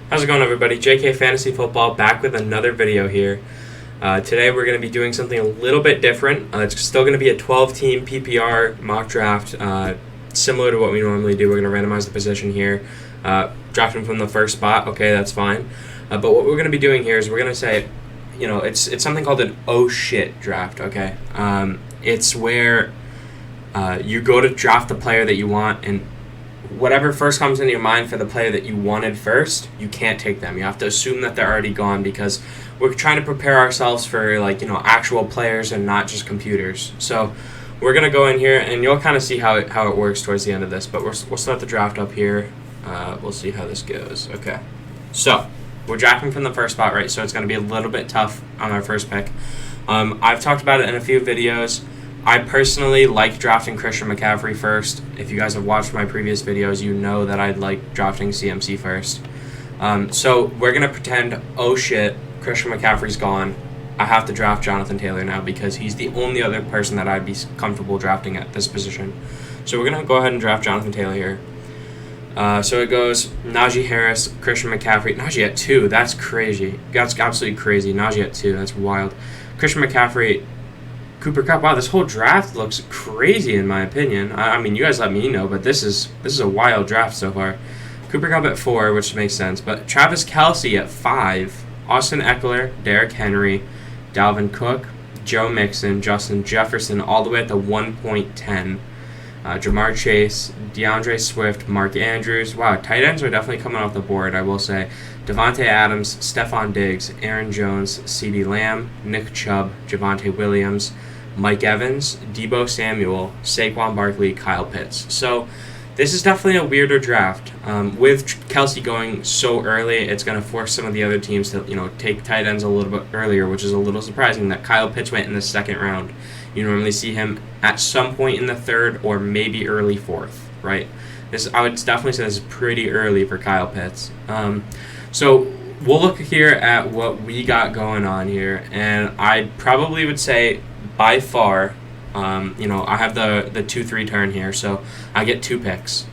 How's it going, everybody? JK Fantasy Football back with another video here. Today we're going to be doing something a little bit different. It's still going to be a 12-team PPR mock draft, similar to what we normally do. We're going to randomize the position here, draft them from the first spot. Okay, that's fine. But what we're going to be doing here is we're going to say, it's something called an oh shit draft. Okay, it's where you go to draft the player that you want, and whatever first comes into your mind for the player that you wanted first, you can't take them. You have to assume that they're already gone because we're trying to prepare ourselves for actual players and not just computers. So we're going to go in here and you'll kind of see how it works towards the end of this, but we'll start the draft up here. We'll see how this goes. Okay. So we're drafting from the first spot, right? So it's going to be a little bit tough on our first pick. I've talked about it in a few videos. I personally like drafting Christian McCaffrey first. If you guys have watched my previous videos, you know that I like drafting CMC first. So we're going to pretend, oh shit, Christian McCaffrey's gone. I have to draft Jonathan Taylor now because he's the only other person that I'd be comfortable drafting at this position. So we're going to go ahead and draft Jonathan Taylor here. So it goes Najee Harris, Christian McCaffrey. Najee at 2, that's crazy. That's absolutely crazy. Najee at 2, that's wild. Christian McCaffrey, Cooper Kupp. Wow, this whole draft looks crazy in my opinion. I mean, you guys let me know, but this is a wild draft so far. Cooper Kupp at 4, which makes sense. But Travis Kelce at 5, Austin Eckler, Derrick Henry, Dalvin Cook, Joe Mixon, Justin Jefferson, all the way at the 1.10. Jamar Chase, DeAndre Swift, Mark Andrews. Wow, tight ends are definitely coming off the board, I will say. Devontae Adams, Stephon Diggs, Aaron Jones, CeeDee Lamb, Nick Chubb, Javonte Williams, Mike Evans, Deebo Samuel, Saquon Barkley, Kyle Pitts. So this is definitely a weirder draft. With Kelce going so early, it's going to force some of the other teams to take tight ends a little bit earlier, which is a little surprising that Kyle Pitts went in the second round. You normally see him at some point in the third or maybe early fourth, right? I would definitely say this is pretty early for Kyle Pitts. So we'll look here at what we got going on here, and I probably would say by far, I have the 2-3 turn here, so I get 2 picks.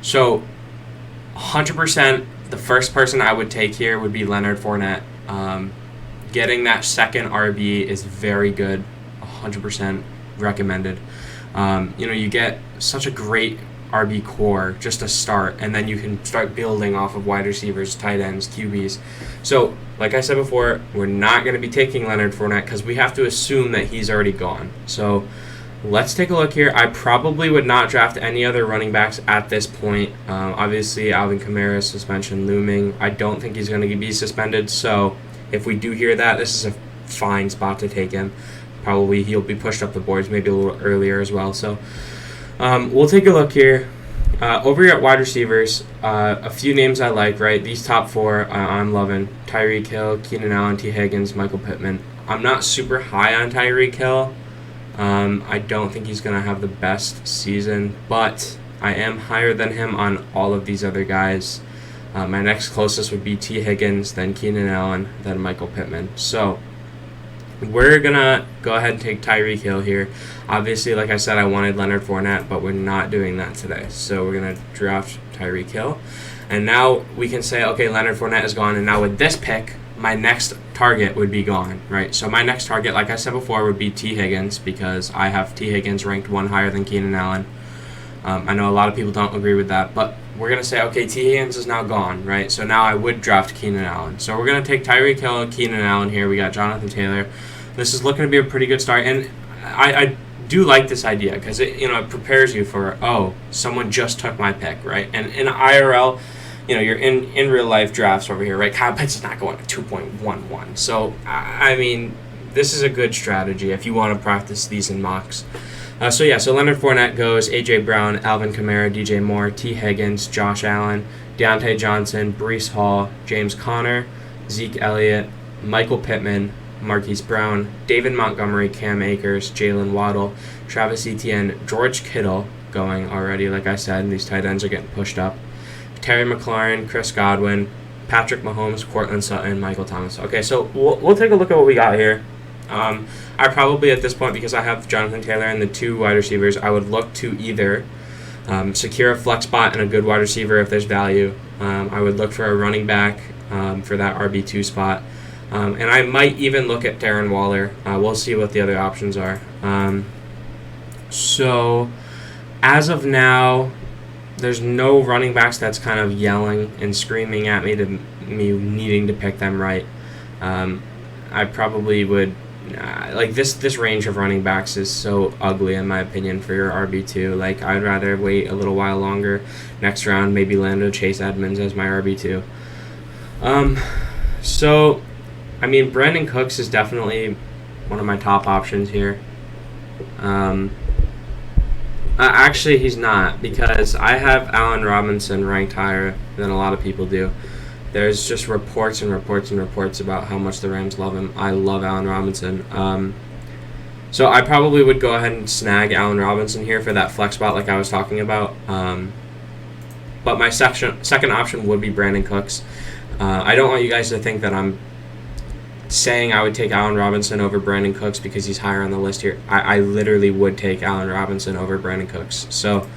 So 100% the first person I would take here would be Leonard Fournette. Getting that second RB is very good, 100% recommended. You get such a great RB core just to start, and then you can start building off of wide receivers, tight ends, QBs. So, like I said before, we're not going to be taking Leonard Fournette because we have to assume that he's already gone. So, let's take a look here. I probably would not draft any other running backs at this point. Obviously, Alvin Kamara's suspension looming. I don't think he's going to be suspended, so if we do hear that, this is a fine spot to take him. Probably he'll be pushed up the boards maybe a little earlier as well. So we'll take a look here. Over here at wide receivers, a few names I like, right? These top 4 I'm loving. Tyreek Hill, Keenan Allen, T. Higgins, Michael Pittman. I'm not super high on Tyreek Hill. I don't think he's going to have the best season, but I am higher than him on all of these other guys. My next closest would be T. Higgins, then Keenan Allen, then Michael Pittman. So we're going to go ahead and take Tyreek Hill here. Obviously, like I said, I wanted Leonard Fournette, but we're not doing that today. So we're going to draft Tyreek Hill. And now we can say, okay, Leonard Fournette is gone. And now with this pick, my next target would be gone, right? So my next target, like I said before, would be T. Higgins because I have T. Higgins ranked 1 higher than Keenan Allen. I know a lot of people don't agree with that, but we're going to say, okay, T. Higgins is now gone, right? So now I would draft Keenan Allen. So we're going to take Tyreek Hill and Keenan Allen here. We got Jonathan Taylor. This is looking to be a pretty good start, and I do like this idea because it prepares you for, oh, someone just took my pick, right? And in IRL, you're in real life drafts over here, right? Kyle Pitts is not going to 2.11. So, I mean, this is a good strategy if you want to practice these in mocks. So Leonard Fournette goes, A.J. Brown, Alvin Kamara, DJ Moore, T. Higgins, Josh Allen, Deontay Johnson, Breece Hall, James Conner, Zeke Elliott, Michael Pittman, Marquise Brown, David Montgomery, Cam Akers, Jalen Waddle, Travis Etienne, George Kittle going already, like I said, and these tight ends are getting pushed up. Terry McLaurin, Chris Godwin, Patrick Mahomes, Courtland Sutton, Michael Thomas. Okay, so we'll take a look at what we got here. I probably, at this point, because I have Jonathan Taylor and the 2 wide receivers, I would look to either Secure a flex spot and a good wide receiver if there's value. I would look for a running back for that RB2 spot. And I might even look at Darren Waller. We'll see what the other options are. So as of now, there's no running backs that's kind of yelling and screaming at me needing to pick them right. I probably would like this range of running backs is so ugly in my opinion for your RB2. Like I'd rather wait a little while longer. Next round, maybe land on Chase Edmonds as my RB2. So I mean, Brandon Cooks is definitely one of my top options here. Actually, he's not, because I have Allen Robinson ranked higher than a lot of people do. There's just reports and reports and reports about how much the Rams love him. I love Allen Robinson. So I probably would go ahead and snag Allen Robinson here for that flex spot like I was talking about. But my second option would be Brandon Cooks. I don't want you guys to think that I'm saying I would take Allen Robinson over Brandon Cooks because he's higher on the list here. I literally would take Allen Robinson over Brandon Cooks. So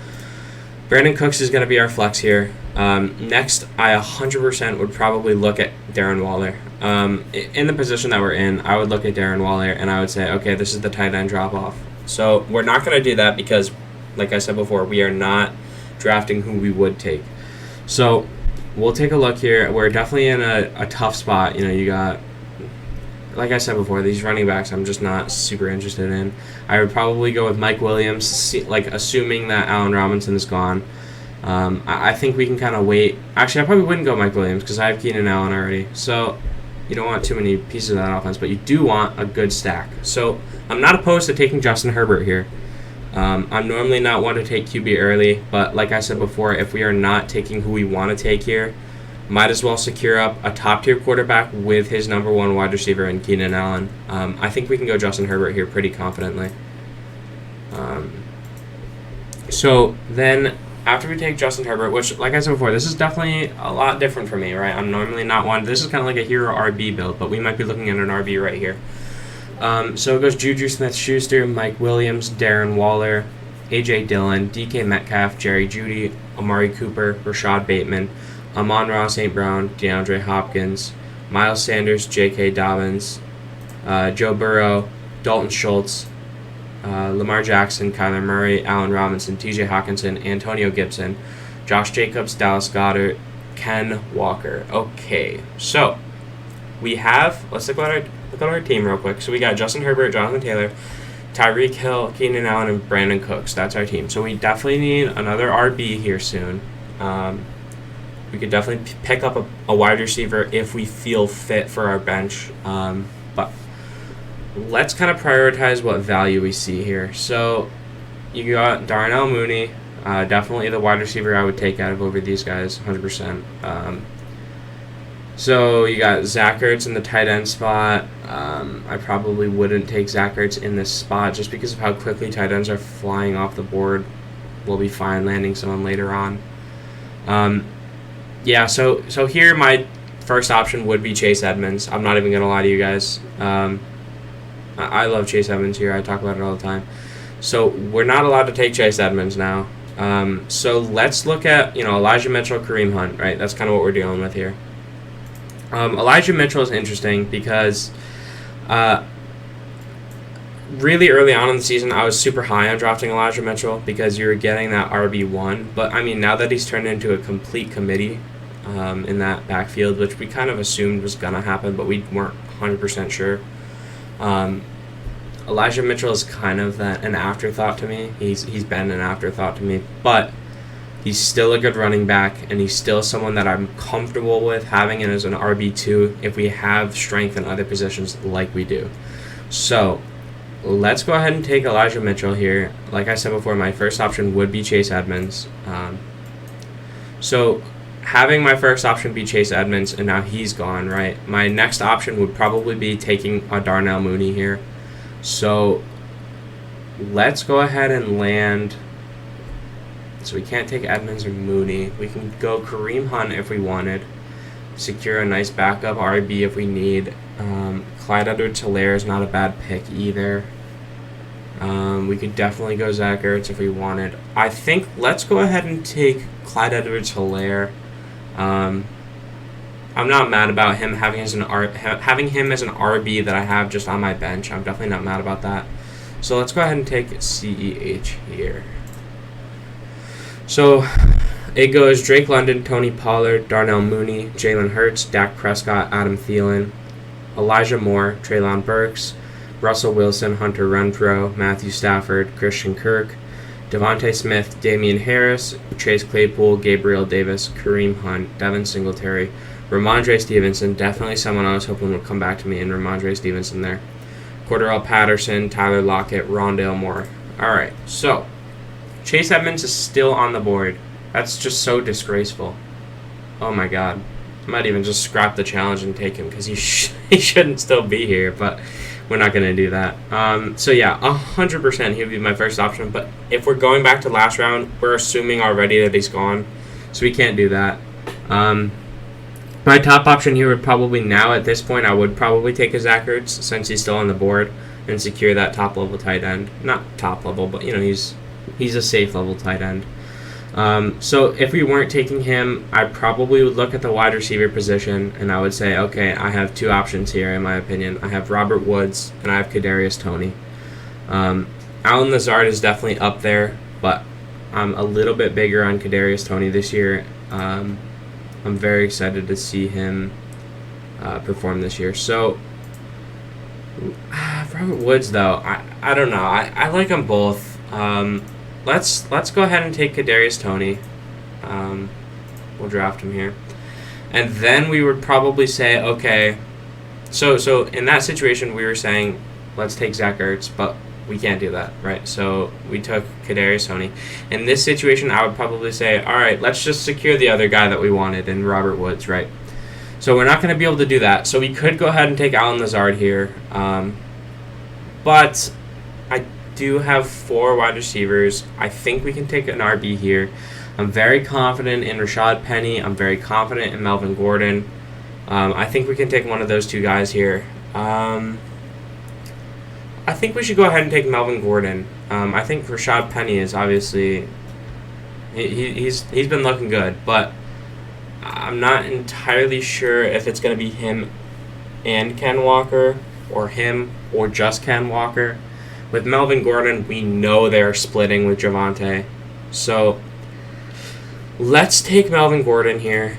Brandon Cooks is going to be our flex here. Next, I 100% would probably look at Darren Waller. In the position that we're in, I would look at Darren Waller and I would say, okay, this is the tight end drop-off. So we're not going to do that because, like I said before, we are not drafting who we would take. So we'll take a look here. We're definitely in a tough spot. You know, you got, like I said before, these running backs I'm just not super interested in. I would probably go with Mike Williams, like assuming that Allen Robinson is gone. I think we can kind of wait. Actually, I probably wouldn't go Mike Williams because I have Keenan Allen already. So you don't want too many pieces of that offense, but you do want a good stack. So I'm not opposed to taking Justin Herbert here. I'm normally not one to take QB early, but like I said before, if we are not taking who we want to take here, might as well secure up a top-tier quarterback with his number one wide receiver in Keenan Allen. I think we can go Justin Herbert here pretty confidently. So then after we take Justin Herbert, which, like I said before, this is definitely a lot different for me, right? I'm normally not one. This is kind of like a hero RB build, but we might be looking at an RB right here. So it goes Juju Smith-Schuster, Mike Williams, Darren Waller, A.J. Dillon, DK Metcalf, Jerry Jeudy, Amari Cooper, Rashad Bateman, Amon-Ra St. Brown, DeAndre Hopkins, Miles Sanders, J.K. Dobbins, Joe Burrow, Dalton Schultz, Lamar Jackson, Kyler Murray, Allen Robinson, T.J. Hawkinson, Antonio Gibson, Josh Jacobs, Dallas Goedert, Ken Walker. Okay, so we have, let's look at our team real quick. So we got Justin Herbert, Jonathan Taylor, Tyreek Hill, Keenan Allen, and Brandon Cooks. That's our team. So we definitely need another RB here soon. We could definitely pick up a wide receiver if we feel fit for our bench. But let's kind of prioritize what value we see here. So you got Darnell Mooney, definitely the wide receiver I would take out of over these guys, 100%. So you got Zach Ertz in the tight end spot. I probably wouldn't take Zach Ertz in this spot just because of how quickly tight ends are flying off the board. We'll be fine landing someone later on. Yeah, so here my first option would be Chase Edmonds. I'm not even going to lie to you guys. I love Chase Edmonds here. I talk about it all the time. So we're not allowed to take Chase Edmonds now. So let's look at, Elijah Mitchell, Kareem Hunt, right? That's kind of what we're dealing with here. Elijah Mitchell is interesting because really early on in the season, I was super high on drafting Elijah Mitchell because you were getting that RB1. But, I mean, now that he's turned into a complete committee in that backfield, which we kind of assumed was going to happen, but we weren't 100% sure. Elijah Mitchell is kind of an afterthought to me. He's been an afterthought to me. But he's still a good running back, and he's still someone that I'm comfortable with having as an RB2 if we have strength in other positions like we do. So let's go ahead and take Elijah Mitchell here. Like I said before, my first option would be Chase Edmonds. So having my first option be Chase Edmonds, and now he's gone, right? My next option would probably be taking a Darnell Mooney here. So let's go ahead and land. So we can't take Edmonds or Mooney. We can go Kareem Hunt if we wanted. Secure a nice backup RB if we need. Clyde Edwards-Helaire is not a bad pick either. We could definitely go Zach Ertz if we wanted. I think let's go ahead and take Clyde Edwards-Helaire. I'm not mad about him having him as an RB that I have just on my bench. I'm definitely not mad about that. So let's go ahead and take CEH here. So it goes Drake London, Tony Pollard, Darnell Mooney, Jalen Hurts, Dak Prescott, Adam Thielen, Elijah Moore, Treylon Burks, Russell Wilson, Hunter Renfrow, Matthew Stafford, Christian Kirk, Devontae Smith, Damian Harris, Chase Claypool, Gabriel Davis, Kareem Hunt, Devin Singletary, Ramondre Stevenson, definitely someone I was hoping would come back to me, and Ramondre Stevenson there. Cordarrelle Patterson, Tyler Lockett, Rondale Moore. All right, so Chase Edmonds is still on the board. That's just so disgraceful. Oh my God. I might even just scrap the challenge and take him because he shouldn't still be here, but we're not going to do that. So yeah, 100% he would be my first option, but if we're going back to last round, we're assuming already that he's gone, so we can't do that. My top option here would probably now at this point, I would probably take a Zach Ertz since he's still on the board and secure that top level tight end. Not top level, but he's a safe level tight end. So if we weren't taking him, I probably would look at the wide receiver position and I would say, okay, I have two options here in my opinion. I have Robert Woods and I have Kadarius Toney. Allen Lazard is definitely up there, but I'm a little bit bigger on Kadarius Toney this year. I'm very excited to see him perform this year. So Robert Woods, though, I don't know. I like them both. Let's go ahead and take Kadarius Toney. We'll draft him here, and then we would probably say, okay. So in that situation, we were saying let's take Zach Ertz, but we can't do that, right? So we took Kadarius Toney. In this situation, I would probably say, all right, let's just secure the other guy that we wanted in Robert Woods, right? So we're not going to be able to do that. So we could go ahead and take Allen Lazard here. But I do have 4 wide receivers. I think we can take an RB here. I'm very confident in Rashad Penny. I'm very confident in Melvin Gordon. I think we can take one of those 2 guys here. I think we should go ahead and take Melvin Gordon. I think Rashad Penny is obviously he's been looking good, but I'm not entirely sure if it's going to be him and Ken Walker or him or just Ken Walker. With Melvin Gordon, we know they're splitting with Javonte, so let's take Melvin Gordon here.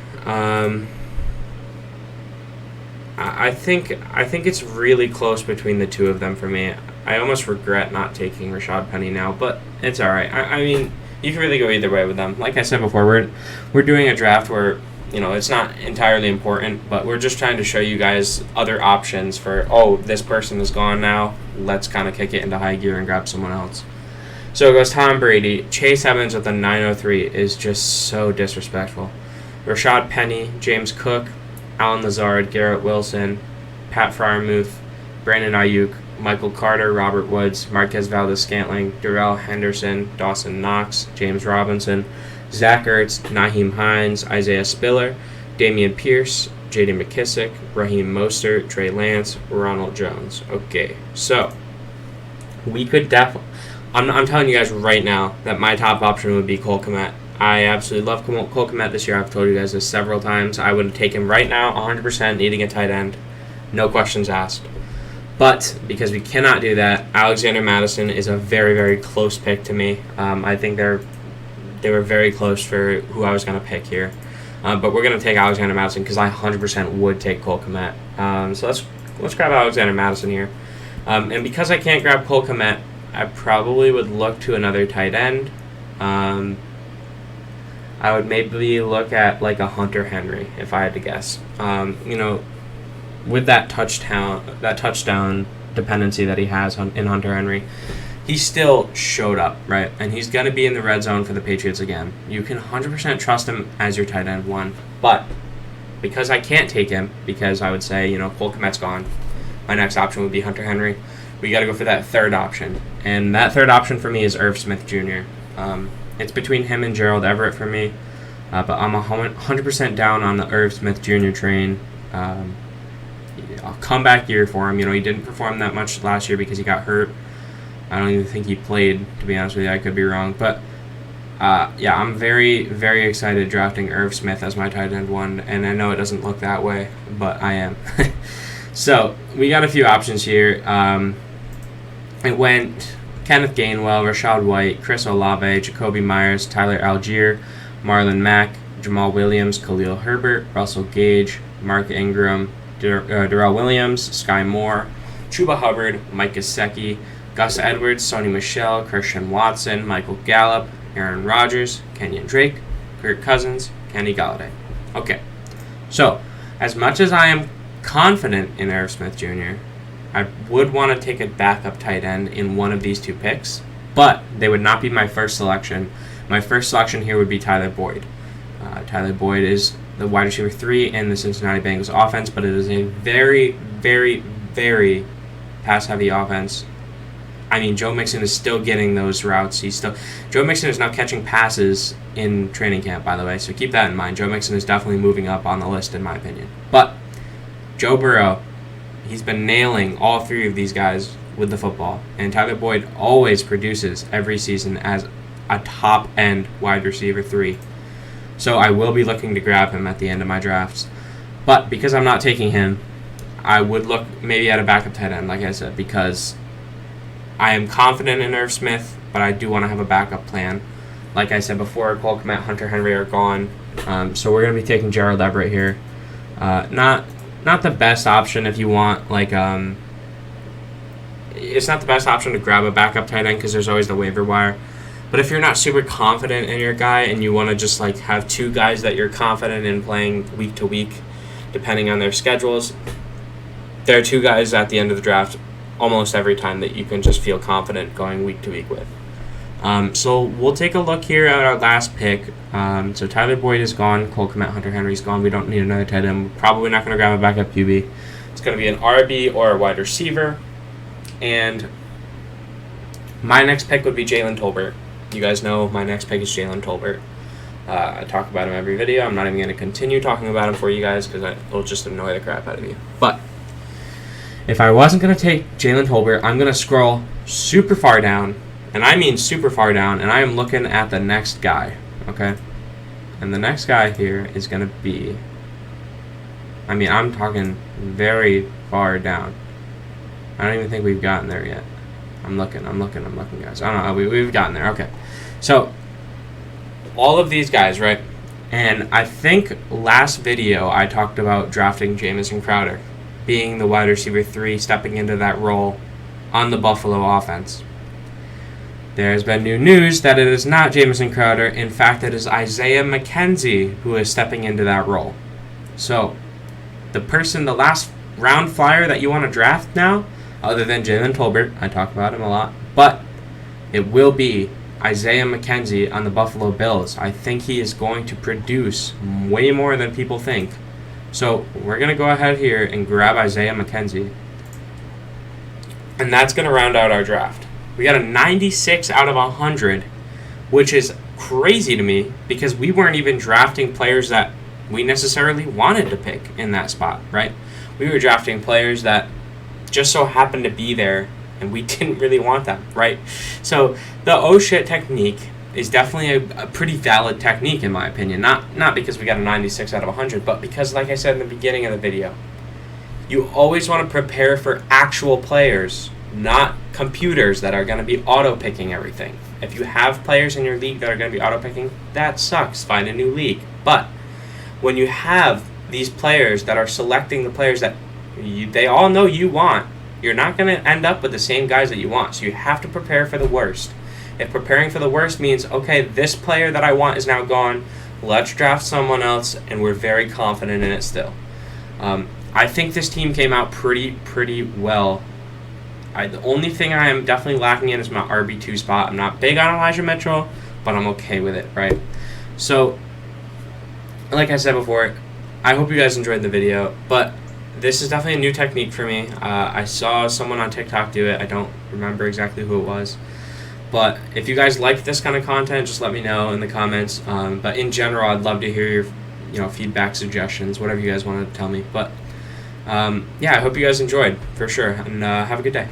I think it's really close between the 2 of them for me. I almost regret not taking Rashad Penny now, but it's all right. I mean, you can really go either way with them. Like I said before, we're doing a draft where it's not entirely important, but we're just trying to show you guys other options for, oh, this person is gone now. Let's kind of kick it into high gear and grab someone else. So it goes Tom Brady. Chase Evans with a 903 is just so disrespectful. Rashad Penny, James Cook, Allen Lazard, Garrett Wilson, Pat Freiermuth, Brandon Ayuk, Michael Carter, Robert Woods, Marquez Valdes-Scantling, Darrell Henderson, Dawson Knox, James Robinson, Zach Ertz, Naheem Hines, Isaiah Spiller, Damian Pierce, J.D. McKissick, Raheem Mostert, Trey Lance, Ronald Jones. Okay, so we could definitely... I'm telling you guys right now that my top option would be Cole Kmet. I absolutely love Cole Kmet this year. I've told you guys this several times. I would take him right now, 100%, needing a tight end. No questions asked. But because we cannot do that, Alexander Mattison is a very, very close pick to me. I think they were very close for who I was going to pick here. But we're going to take Alexander Mattison because I 100% would take Cole Kmet. So let's grab Alexander Mattison here. And because I can't grab Cole Kmet, I probably would look to another tight end. I would maybe look at like a Hunter Henry if I had to guess. With that touchdown dependency that he has in Hunter Henry, he still showed up, right? And he's going to be in the red zone for the Patriots again. You can 100% trust him as your tight end 1. But because I can't take him, because I would say, Cole Kmet's gone, my next option would be Hunter Henry. We got to go for that third option. And that third option for me is Irv Smith Jr. It's between him and Gerald Everett for me. But I'm 100% down on the Irv Smith Jr. train. A comeback year for him. He didn't perform that much last year because he got hurt. I don't even think he played, to be honest with you. I could be wrong. But, yeah, I'm very, very excited drafting Irv Smith as my tight end 1. And I know it doesn't look that way, but I am. So, we got a few options here. It went Kenneth Gainwell, Rashad White, Chris Olave, Jacoby Myers, Tyler Algier, Marlon Mack, Jamal Williams, Khalil Herbert, Russell Gage, Mark Ingram, Darrell Williams, Sky Moore, Chuba Hubbard, Mike Gesicki, Gus Edwards, Sony Michel, Christian Watson, Michael Gallup, Aaron Rodgers, Kenyon Drake, Kirk Cousins, Kenny Galladay. Okay, so as much as I am confident in Irv Smith Jr., I would want to take a backup tight end in one of these 2 picks, but they would not be my first selection. My first selection here would be Tyler Boyd. Tyler Boyd is the wide receiver 3 in the Cincinnati Bengals offense, but it is a very, very, very pass-heavy offense. I mean, Joe Mixon is still getting those routes. Joe Mixon is now catching passes in training camp, by the way, so keep that in mind. Joe Mixon is definitely moving up on the list, in my opinion. But Joe Burrow, he's been nailing all 3 of these guys with the football, and Tyler Boyd always produces every season as a top-end wide receiver 3. So I will be looking to grab him at the end of my drafts. But because I'm not taking him, I would look maybe at a backup tight end, like I said, because I am confident in Irv Smith, but I do want to have a backup plan. Like I said before, Cole Kmet, Hunter Henry are gone. So we're going to be taking Gerald Everett here. Not the best option if you want, like, it's not the best option to grab a backup tight end because there's always the waiver wire. But if you're not super confident in your guy and you want to just like have 2 guys that you're confident in playing week to week, depending on their schedules, there are 2 guys at the end of the draft almost every time that you can just feel confident going week to week with. So we'll take a look here at our last pick. So Tyler Boyd is gone. Cole Kmet, Hunter Henry's gone. We don't need another tight end. We're probably not going to grab a backup QB. It's going to be an RB or a wide receiver. And my next pick would be Jalen Tolbert. You guys know my next pick is Jalen Tolbert. I talk about him every video. I'm not even going to continue talking about him for you guys because it'll just annoy the crap out of you. But if I wasn't going to take Jalen Tolbert, I'm going to scroll super far down, and I mean super far down, and I am looking at the next guy, okay? And the next guy here is going to be, I mean, I'm talking very far down. I don't even think we've gotten there yet. I'm looking, guys. I don't know. We've gotten there. Okay. So, all of these guys, right? And I think last video I talked about drafting Jamison Crowder, being the wide receiver 3, stepping into that role on the Buffalo offense. There's been new news that it is not Jamison Crowder. In fact, it is Isaiah McKenzie who is stepping into that role. So, the last round flyer that you want to draft now, other than Jalen Tolbert, I talk about him a lot, but it will be Isaiah McKenzie on the Buffalo Bills. I think he is going to produce way more than people think. So we're going to go ahead here and grab Isaiah McKenzie. And that's going to round out our draft. We got a 96 out of 100, which is crazy to me because we weren't even drafting players that we necessarily wanted to pick in that spot, right? We were drafting players that just so happened to be there, and we didn't really want them, right? So the oh shit technique is definitely a pretty valid technique in my opinion. Not because we got a 96 out of 100, but because, like I said in the beginning of the video, you always want to prepare for actual players, not computers that are going to be auto-picking everything. If you have players in your league that are going to be auto-picking, that sucks. Find a new league. But when you have these players that are selecting the players that they all know you want, you're not going to end up with the same guys that you want. So you have to prepare for the worst. If preparing for the worst means, okay, this player that I want is now gone, let's draft someone else, and we're very confident in it still. I think this team came out pretty well. The only thing I am definitely lacking in is my RB2 spot. I'm not big on Elijah Mitchell, but I'm okay with it, right? So, like I said before, I hope you guys enjoyed the video, but this is definitely a new technique for me. I saw someone on TikTok do it. I don't remember exactly who it was. But if you guys like this kind of content, just let me know in the comments. But in general, I'd love to hear your feedback, suggestions, whatever you guys want to tell me. But yeah, I hope you guys enjoyed, for sure. And have a good day.